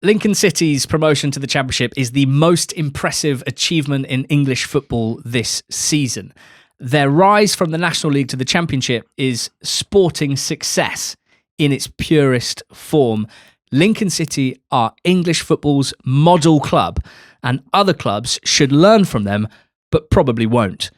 Lincoln City's promotion to the Championship is the most impressive achievement in English football this season. Their rise from the National League to the Championship is sporting success in its purest form. Lincoln City are English football's model club, and other clubs should learn from them, but probably won't.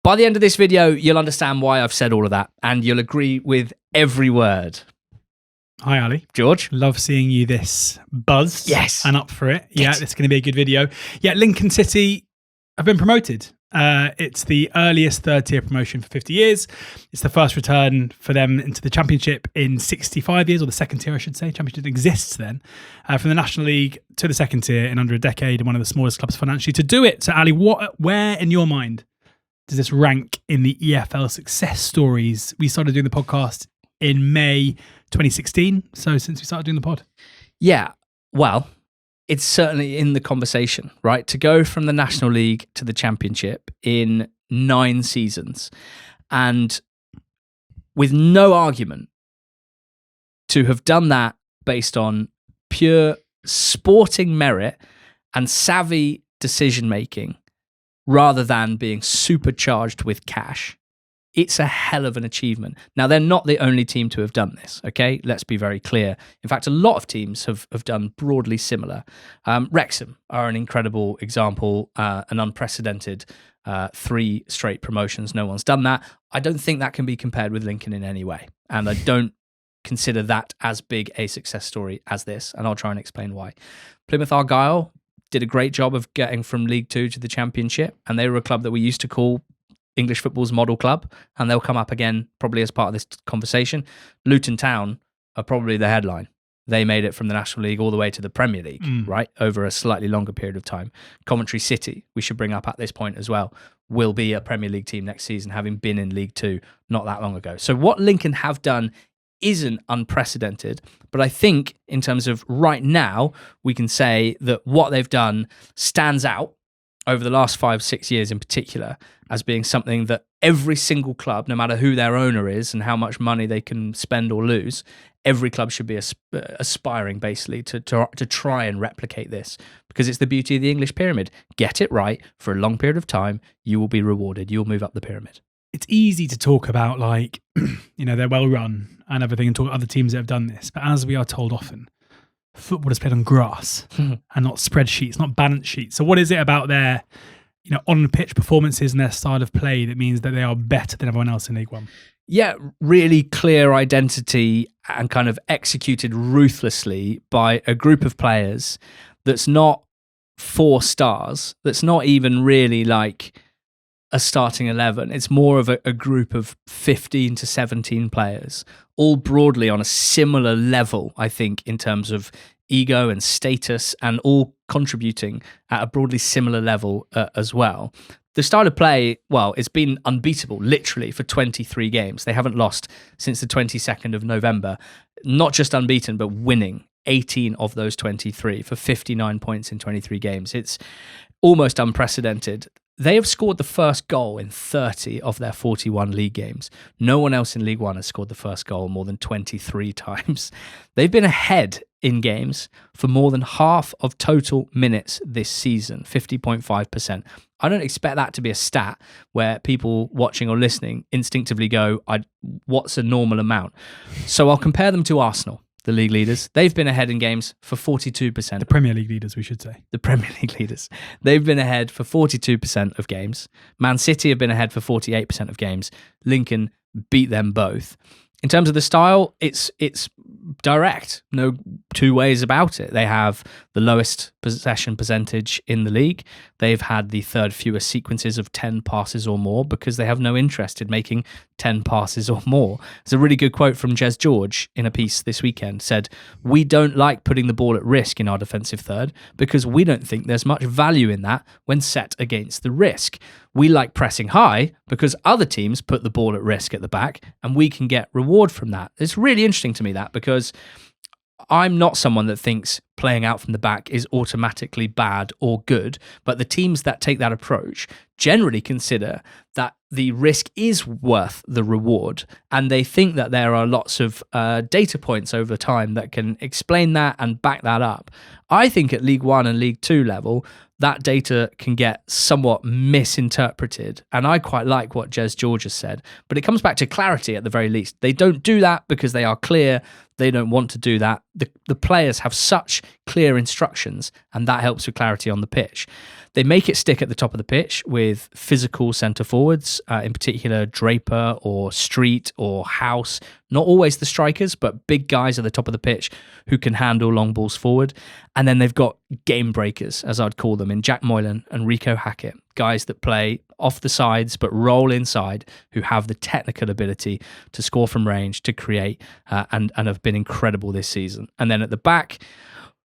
By the end of this video, you'll understand why I've said all of that, and you'll agree with every word. Hi, Ali. George. Love seeing you this buzzed. Yes. And up for it. Yes. Yeah, it's going to be a good video. Yeah, Lincoln City have been promoted. It's the earliest third-tier promotion for 50 years. It's the first return for them into the Championship in 65 years, or the second tier, I should say. Championship exists then. From the National League to the second tier in under a decade, and one of the smallest clubs financially to do it. So, Ali, where in your mind does this rank in the EFL success stories? We started doing the podcast in May 2016, so since we started doing the pod. Yeah, well, it's certainly in the conversation, right? To go from the National League to the Championship in 9 seasons, and with no argument, to have done that based on pure sporting merit and savvy decision-making, rather than being supercharged with cash, it's a hell of an achievement. Now, they're not the only team to have done this, okay? Let's be very clear. In fact, a lot of teams have done broadly similar. Wrexham are an incredible example, an unprecedented 3 straight promotions. No one's done that. I don't think that can be compared with Lincoln in any way. And I don't consider that as big a success story as this, and I'll try and explain why. Plymouth Argyle did a great job of getting from League 2 to the Championship, and they were a club that we used to call English football's model club, and they'll come up again probably as part of this conversation. Luton Town are probably the headline. They made it from the National League all the way to the Premier League, right, over a slightly longer period of time. Coventry City, we should bring up at this point as well, will be a Premier League team next season, having been in League 2 not that long ago. So what Lincoln have done isn't unprecedented, but I think in terms of right now, we can say that what they've done stands out over the last 5-6 years in particular as being something that every single club, no matter who their owner is and how much money they can spend or lose, every club should be aspiring basically to try and replicate this, because it's the beauty of the English pyramid. Get it right for a long period of time, you will be rewarded. You'll move up the pyramid. It's easy to talk about, like, they're well run and everything, and talk other teams that have done this. But as we are told often, football is played on grass and not spreadsheets, not balance sheets. So what is it about their, on-pitch performances and their style of play that means that they are better than everyone else in League One? Yeah, really clear identity and kind of executed ruthlessly by a group of players that's not 4 stars, that's not even really like a starting 11. It's more of a group of 15 to 17 players, all broadly on a similar level, I think, in terms of ego and status, and all contributing at a broadly similar level as well. The style of play, well, it's been unbeatable, literally, for 23 games. They haven't lost since the 22nd of November. Not just unbeaten, but winning 18 of those 23 for 59 points in 23 games. It's almost unprecedented. They have scored the first goal in 30 of their 41 league games. No one else in League One has scored the first goal more than 23 times. They've been ahead in games for more than half of total minutes this season, 50.5%. I don't expect that to be a stat where people watching or listening instinctively go, what's a normal amount? So I'll compare them to Arsenal, the league leaders. They've been ahead in games for 42%. The Premier League leaders, we should say. The Premier League leaders. They've been ahead for 42% of games. Man City have been ahead for 48% of games. Lincoln beat them both. In terms of the style, it's direct. No 2 ways about it. They have the lowest possession percentage in the league. They've had the 3rd fewest sequences of 10 passes or more because they have no interest in making 10 passes or more. There's a really good quote from Jez George in a piece this weekend. Said, "We don't like putting the ball at risk in our defensive third because we don't think there's much value in that when set against the risk. We like pressing high because other teams put the ball at risk at the back and we can get reward from that." It's really interesting to me, that, because I'm not someone that thinks playing out from the back is automatically bad or good, but the teams that take that approach generally consider that the risk is worth the reward, and they think that there are lots of data points over time that can explain that and back that up. I think at League One and League Two level, that data can get somewhat misinterpreted, and I quite like what Jez George has said, but it comes back to clarity at the very least. They don't do that because they are clear. They don't want to do that. The players have such clear instructions, and that helps with clarity on the pitch. They make it stick at the top of the pitch with physical centre forwards, in particular Draper or Street or House. Not always the strikers, but big guys at the top of the pitch who can handle long balls forward. And then they've got game breakers, as I'd call them, in Jack Moylan and Rico Hackett. Guys that play off the sides but roll inside, who have the technical ability to score from range, to create, and have been incredible this season. And then at the back,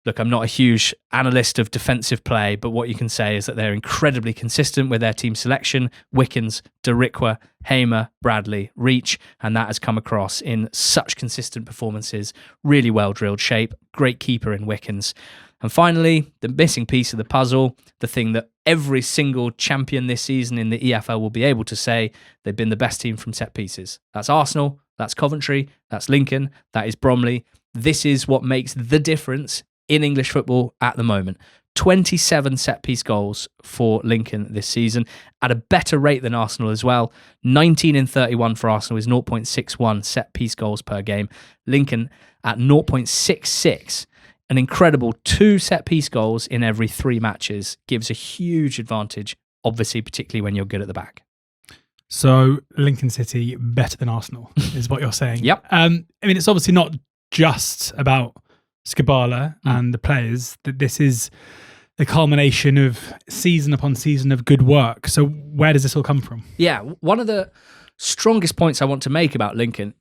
look, I'm not a huge analyst of defensive play, but what you can say is that they're incredibly consistent with their team selection. Wickens, Darikwa, Hamer, Bradley, Reach, and that has come across in such consistent performances. Really well-drilled shape, great keeper in Wickens. And finally, the missing piece of the puzzle, the thing that every single champion this season in the EFL will be able to say, they've been the best team from set pieces. That's Arsenal, that's Coventry, that's Lincoln, that is Bromley. This is what makes the difference in English football at the moment. 27 set-piece goals for Lincoln this season, at a better rate than Arsenal as well. 19 in 31 for Arsenal is 0.61 set-piece goals per game. Lincoln at 0.66. An incredible 2 set-piece goals in every 3 matches gives a huge advantage, obviously, particularly when you're good at the back. So Lincoln City better than Arsenal is what you're saying. Yep. I mean, it's obviously not just about Skubala and the players, that this is the culmination of season upon season of good work. So where does this all come from? Yeah, one of the strongest points I want to make about Lincoln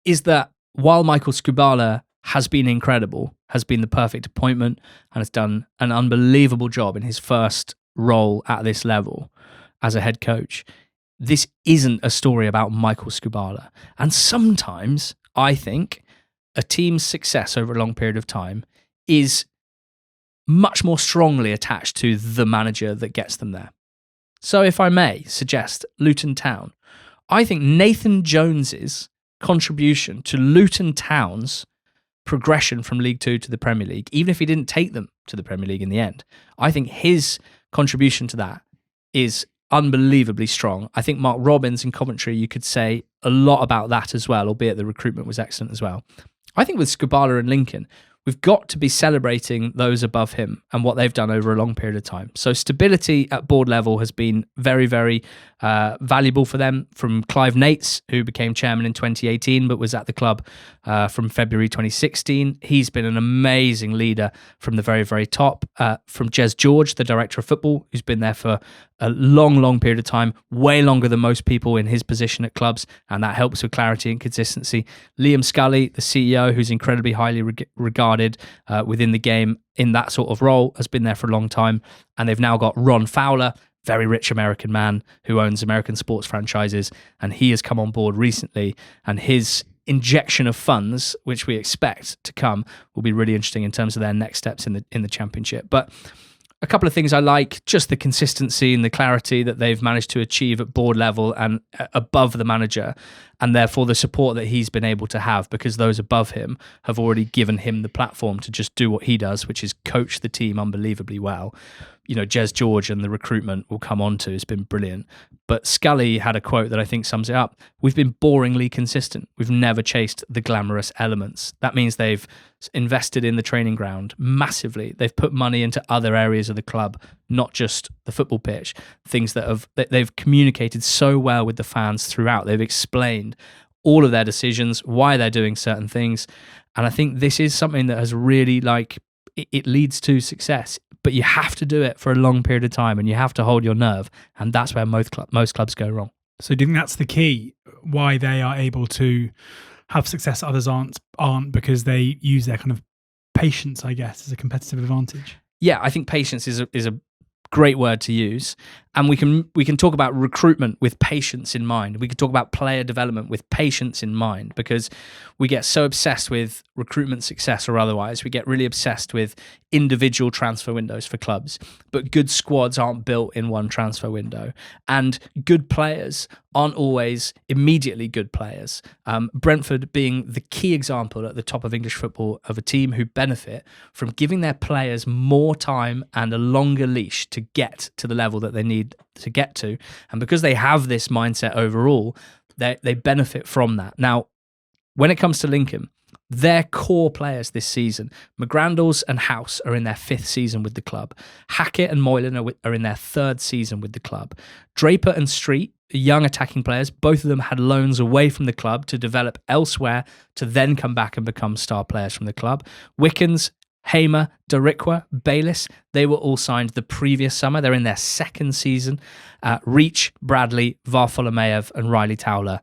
is that while Michael Skubala has been incredible, has been the perfect appointment, and has done an unbelievable job in his first role at this level as a head coach, this isn't a story about Michael Skubala. And sometimes I think a team's success over a long period of time is much more strongly attached to the manager that gets them there. So if I may suggest Luton Town, I think Nathan Jones's contribution to Luton Town's progression from League Two to the Premier League, even if he didn't take them to the Premier League in the end, I think his contribution to that is unbelievably strong. I think Mark Robbins in Coventry, you could say a lot about that as well, albeit the recruitment was excellent as well. I think with Skubala and Lincoln, we've got to be celebrating those above him and what they've done over a long period of time. So stability at board level has been very, very valuable for them. From Clive Nates, who became chairman in 2018, but was at the club from February 2016. He's been an amazing leader from the very, very top. From Jez George, the director of football, who's been there for a long, long period of time, way longer than most people in his position at clubs, and that helps with clarity and consistency. Liam Scully, the CEO, who's incredibly highly regarded within the game in that sort of role, has been there for a long time. And they've now got Ron Fowler, very rich American man who owns American sports franchises, and he has come on board recently, and his injection of funds, which we expect to come, will be really interesting in terms of their next steps in the championship. But a couple of things I like, just the consistency and the clarity that they've managed to achieve at board level and above the manager, and therefore the support that he's been able to have, because those above him have already given him the platform to just do what he does, which is coach the team unbelievably well. You know, Jez George and the recruitment we'll come on to has been brilliant. But Scully had a quote that I think sums it up. We've been boringly consistent. We've never chased the glamorous elements. That means they've invested in the training ground massively. They've put money into other areas of the club, not just the football pitch. Things that they've communicated so well with the fans throughout. They've explained all of their decisions, why they're doing certain things. And I think this is something that has really, it leads to success. But you have to do it for a long period of time, and you have to hold your nerve, and that's where most clubs go wrong. So do you think that's the key, why they are able to have success others aren't, because they use their kind of patience, I guess, as a competitive advantage? Yeah, I think patience is a great word to use. And we can talk about recruitment with patience in mind. We can talk about player development with patience in mind, because we get so obsessed with recruitment success or otherwise. We get really obsessed with individual transfer windows for clubs. But good squads aren't built in one transfer window. And good players aren't always immediately good players. Brentford being the key example at the top of English football of a team who benefit from giving their players more time and a longer leash to get to the level that they need to get to. And because they have this mindset overall, they benefit from that. Now, when it comes to Lincoln, their core players this season, McGrandles and House are in their 5th season with the club. Hackett and Moylan are in their 3rd season with the club. Draper and Street, young attacking players, both of them had loans away from the club to develop elsewhere to then come back and become star players from the club. Wickens, Hamer, Darikwa, Bayliss, they were all signed the previous summer. They're in their 2nd season. Reach, Bradley, Varfolomeev and Riley Towler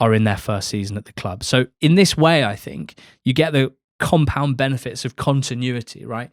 are in their 1st season at the club. So in this way, I think you get the compound benefits of continuity, right?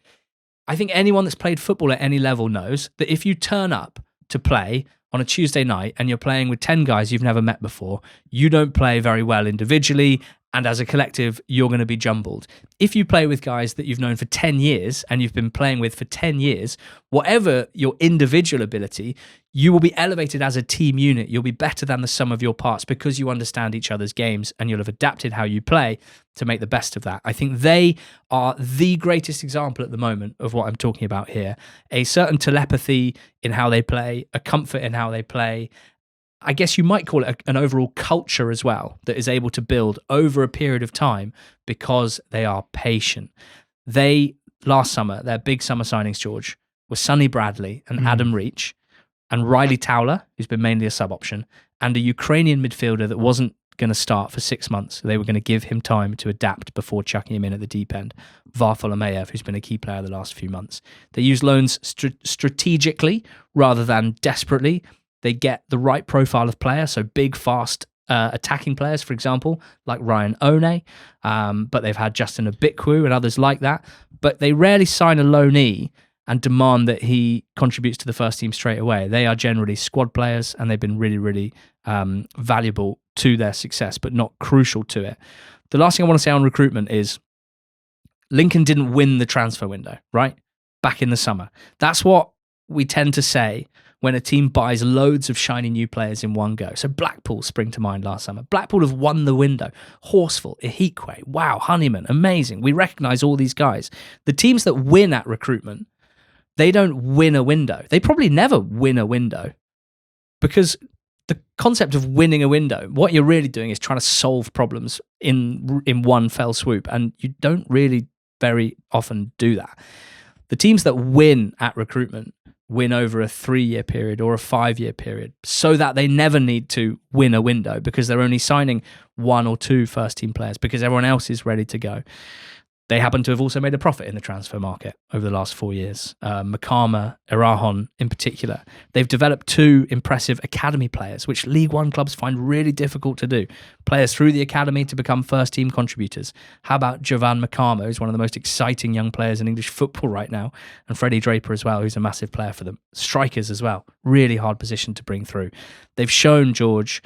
I think anyone that's played football at any level knows that if you turn up to play on a Tuesday night and you're playing with 10 guys you've never met before, you don't play very well individually, and as a collective, you're going to be jumbled. If you play with guys that you've known for 10 years and you've been playing with for 10 years, whatever your individual ability, you will be elevated as a team unit. You'll be better than the sum of your parts because you understand each other's games and you'll have adapted how you play to make the best of that. I think they are the greatest example at the moment of what I'm talking about here. A certain telepathy in how they play, a comfort in how they play. I guess you might call it an overall culture as well that is able to build over a period of time because they are patient. Last summer, their big summer signings, George, were Sonny Bradley and Adam Reach and Riley Towler, who's been mainly a sub option, and a Ukrainian midfielder that wasn't going to start for 6 months. They were going to give him time to adapt before chucking him in at the deep end. Varfolomeev, who's been a key player the last few months. They use loans strategically rather than desperately. They get the right profile of player, so big, fast attacking players, for example, like Ryan One, but they've had Justin Obikwu and others like that. But they rarely sign a loanee and demand that he contributes to the first team straight away. They are generally squad players, and they've been really, really valuable to their success, but not crucial to it. The last thing I want to say on recruitment is Lincoln didn't win the transfer window, right? Back in the summer. That's what we tend to say when a team buys loads of shiny new players in one go. So Blackpool spring to mind last summer. Blackpool have won the window. Horsfall, Ihikwe, wow, Honeyman, amazing. We recognise all these guys. The teams that win at recruitment, they don't win a window. They probably never win a window, because the concept of winning a window, what you're really doing is trying to solve problems in one fell swoop, and you don't really very often do that. The teams that win at recruitment win over a 3-year period or a 5-year period, so that they never need to win a window because they're only signing 1 or 2 first team players because everyone else is ready to go. They happen to have also made a profit in the transfer market over the last 4 years. Makama, Irahan in particular. They've developed 2 impressive academy players, which League One clubs find really difficult to do. Players through the academy to become first team contributors. How about Jovan Makama, who's one of the most exciting young players in English football right now, and Freddie Draper as well, who's a massive player for them. Strikers as well. Really hard position to bring through. They've shown, George,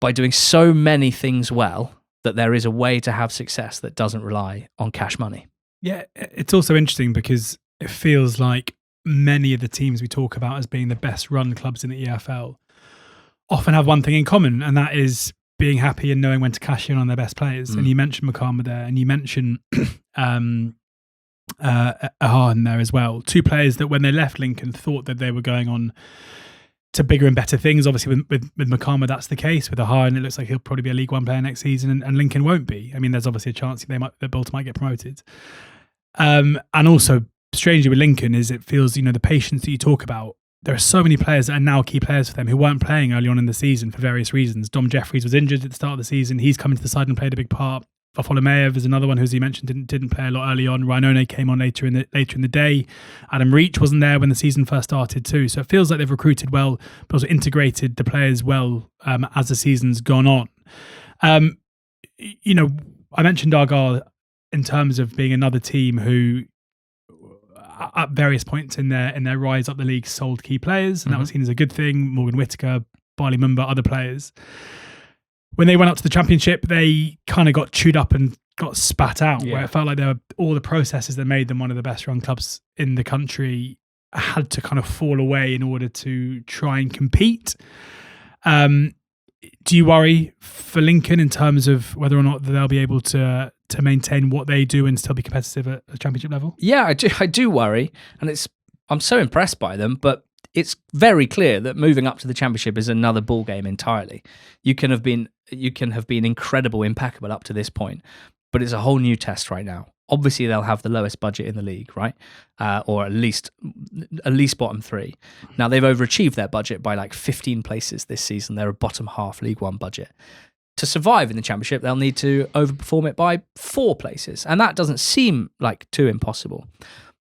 by doing so many things well, that there is a way to have success that doesn't rely on cash money. Yeah, it's also interesting because it feels like many of the teams we talk about as being the best run clubs in the EFL often have one thing in common, and that is being happy and knowing when to cash in on their best players. And you mentioned Makama there, and you mentioned Ahan there as well. 2 players that when they left Lincoln thought that they were going on to bigger and better things. Obviously, with Makama, that's the case. With Ahan, it looks like he'll probably be a League One player next season, and Lincoln won't be. I mean, there's obviously a chance that Bolton might get promoted. And also, strangely with Lincoln, is it feels, the patience that you talk about. There are so many players that are now key players for them who weren't playing early on in the season for various reasons. Dom Jeffries was injured at the start of the season. He's come into the side and played a big part. Varfolomeev is another one who, as you mentioned, didn't play a lot early on. Ryan One came on later in the day. Adam Reach wasn't there when the season first started too. So it feels like they've recruited well, but also integrated the players well as the season's gone on. I mentioned Argyle in terms of being another team who at various points in their rise up the league, sold key players, and that was seen as a good thing. Morgan Whittaker, Barley Mumba, other players. When they went up to the Championship, they kind of got chewed up and got spat out, where it felt like all the processes that made them one of the best run clubs in the country had to kind of fall away in order to try and compete. Do you worry for Lincoln in terms of whether or not they'll be able to maintain what they do and still be competitive at the Championship level? Yeah, I do worry, and I'm so impressed by them, but it's very clear that moving up to the Championship is another ball game entirely. You can have been incredible, impeccable up to this point, but it's a whole new test right now. Obviously, they'll have the lowest budget in the league, right? Or at least bottom three. Now, they've overachieved their budget by like 15 places this season. They're a bottom half League One budget. To survive in the Championship, they'll need to overperform it by 4 places. And that doesn't seem like too impossible.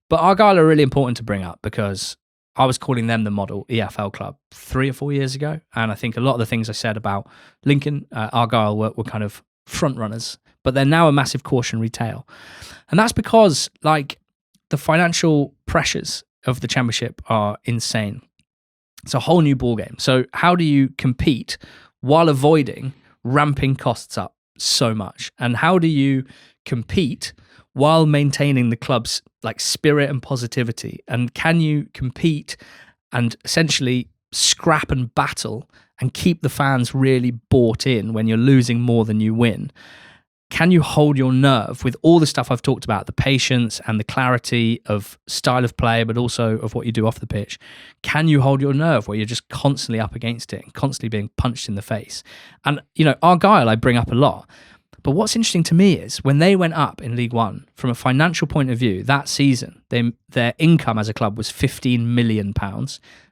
But Argyle are really important to bring up because I was calling them the model EFL club 3 or 4 years ago. And I think a lot of the things I said about Lincoln, Argyle were kind of front runners, but they're now a massive cautionary tale. And that's because like the financial pressures of the Championship are insane. It's a whole new ballgame. So how do you compete while avoiding ramping costs up so much? And how do you compete while maintaining the club's like spirit and positivity? And can you compete and essentially scrap and battle and keep the fans really bought in when you're losing more than you win? Can you hold your nerve with all the stuff I've talked about, the patience and the clarity of style of play, but also of what you do off the pitch? Can you hold your nerve where you're just constantly up against it and constantly being punched in the face? And, Argyle I bring up a lot. But what's interesting to me is when they went up in League One, from a financial point of view, that season, their income as a club was £15 million.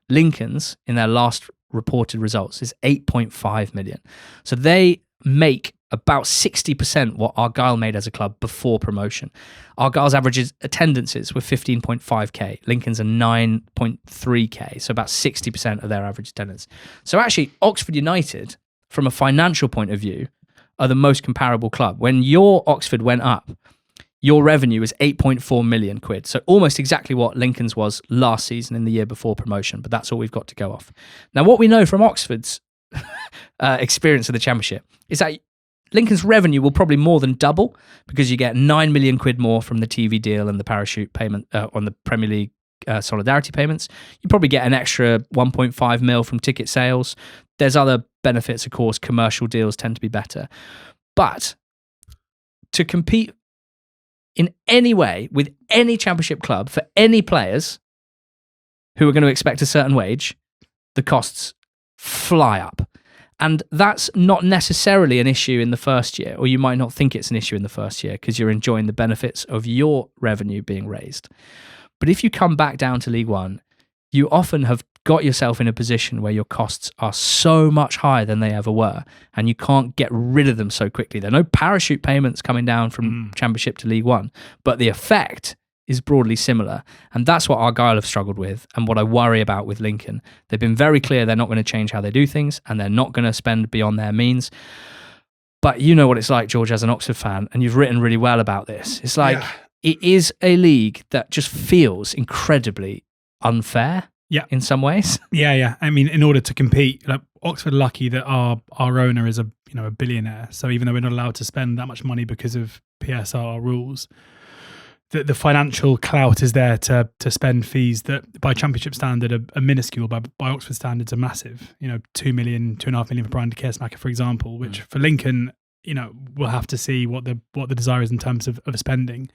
Lincoln's, in their last reported results, is 8.5 million. So they make about 60% what Argyle made as a club before promotion. Argyle's average attendances were 15.5k. Lincoln's are 9.3k, so about 60% of their average attendance. So actually, Oxford United, from a financial point of view, are the most comparable club. When your Oxford went up, your revenue was 8.4 million quid. So almost exactly what Lincoln's was last season in the year before promotion, but that's all we've got to go off. Now, what we know from Oxford's experience of the Championship is that Lincoln's revenue will probably more than double because you get 9 million quid more from the TV deal and the parachute payment on the Premier League solidarity payments. You probably get an extra 1.5 mil from ticket sales. There's other benefits, of course. Commercial deals tend to be better. But to compete in any way with any Championship club for any players who are going to expect a certain wage, the costs fly up. And that's not necessarily an issue in the first year, or you might not think it's an issue in the first year because you're enjoying the benefits of your revenue being raised. But if you come back down to League One, you often have got yourself in a position where your costs are so much higher than they ever were, and you can't get rid of them so quickly. There are no parachute payments coming down from Championship to League One, but the effect is broadly similar. And that's what Argyle have struggled with and what I worry about with Lincoln. They've been very clear they're not going to change how they do things and they're not going to spend beyond their means. But you know what it's like, George, as an Oxford fan, and you've written really well about this. It's like, It is a league that just feels incredibly unfair in some ways. Yeah. I mean, in order to compete, like Oxford are lucky that our owner is a billionaire. So even though we're not allowed to spend that much money because of PSR rules, the financial clout is there to spend fees that by Championship standard are minuscule, by Oxford standards are massive. 2 million, 2.5 million for Brian de Keersmaker, for example, which for Lincoln, we'll have to see what the desire is in terms of spending.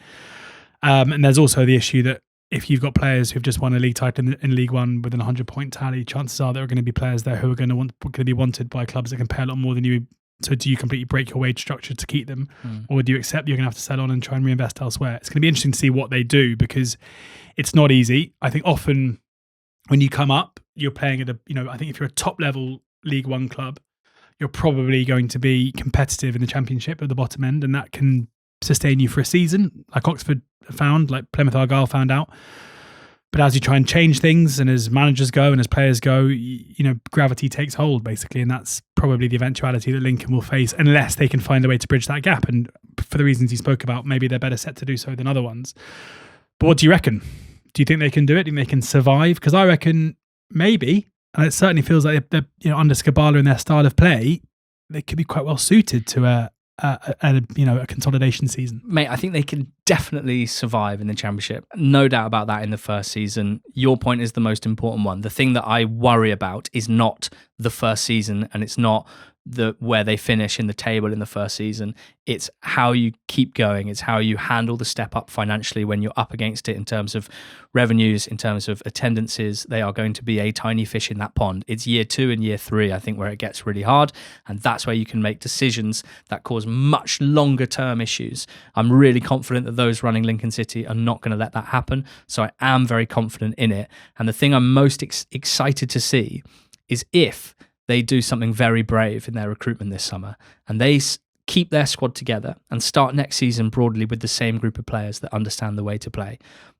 And there's also the issue that if you've got players who've just won a league title in League One with an 100-point tally, chances are there are going to be players there who are going to be wanted by clubs that can pay a lot more than you. So do you completely break your wage structure to keep them? Or do you accept you're going to have to sell on and try and reinvest elsewhere? It's going to be interesting to see what they do because it's not easy. I think often when you come up, you're playing at I think if you're a top level League One club, you're probably going to be competitive in the Championship at the bottom end, and that can sustain you for a season, like Oxford found, like Plymouth Argyle found out. But as you try and change things and as managers go and as players go, gravity takes hold, basically. And that's probably the eventuality that Lincoln will face unless they can find a way to bridge that gap. And for the reasons you spoke about, maybe they're better set to do so than other ones. But what do you reckon? Do you think they can do it? Do you think they can survive? Because I reckon maybe, and it certainly feels like they're under Skubala and their style of play, they could be quite well suited to a consolidation season. Mate, I think they can definitely survive in the Championship. No doubt about that in the first season. Your point is the most important one. The thing that I worry about is not the first season, and it's not where they finish in the table in the first season. It's how you keep going. It's how you handle the step up financially when you're up against it in terms of revenues, in terms of attendances. They are going to be a tiny fish in that pond. It's year 2 and year 3, I think, where it gets really hard. And that's where you can make decisions that cause much longer term issues. I'm really confident that those running Lincoln City are not going to let that happen. So I am very confident in it. And the thing I'm most excited to see is if they do something very brave in their recruitment this summer and they keep their squad together and start next season broadly with the same group of players that understand the way to play.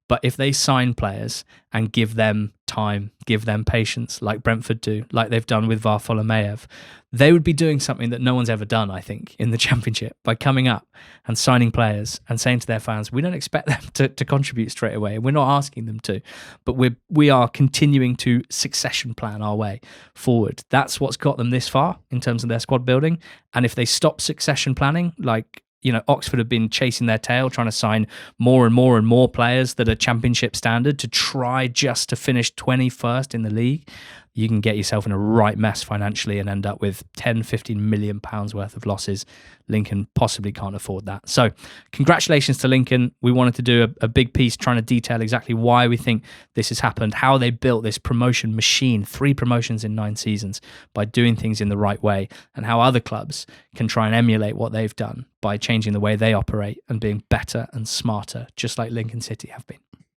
But if they sign players and give them time, give them patience, like Brentford do, like they've done with Varfolomeev, they would be doing something that no one's ever done, I think, in the Championship by coming up and signing players and saying to their fans, we don't expect them to contribute straight away. We're not asking them to, but we are continuing to succession plan our way forward. That's what's got them this far in terms of their squad building. And if they stop succession planning, like Oxford have been chasing their tail, trying to sign more and more and more players that are Championship standard to try just to finish 21st in the league. You can get yourself in a right mess financially and end up with 10, 15 million pounds worth of losses. Lincoln possibly can't afford that. So congratulations to Lincoln. We wanted to do a big piece trying to detail exactly why we think this has happened, how they built this promotion machine, 3 promotions in 9 seasons by doing things in the right way, and how other clubs can try and emulate what they've done by changing the way they operate and being better and smarter, just like Lincoln City have been.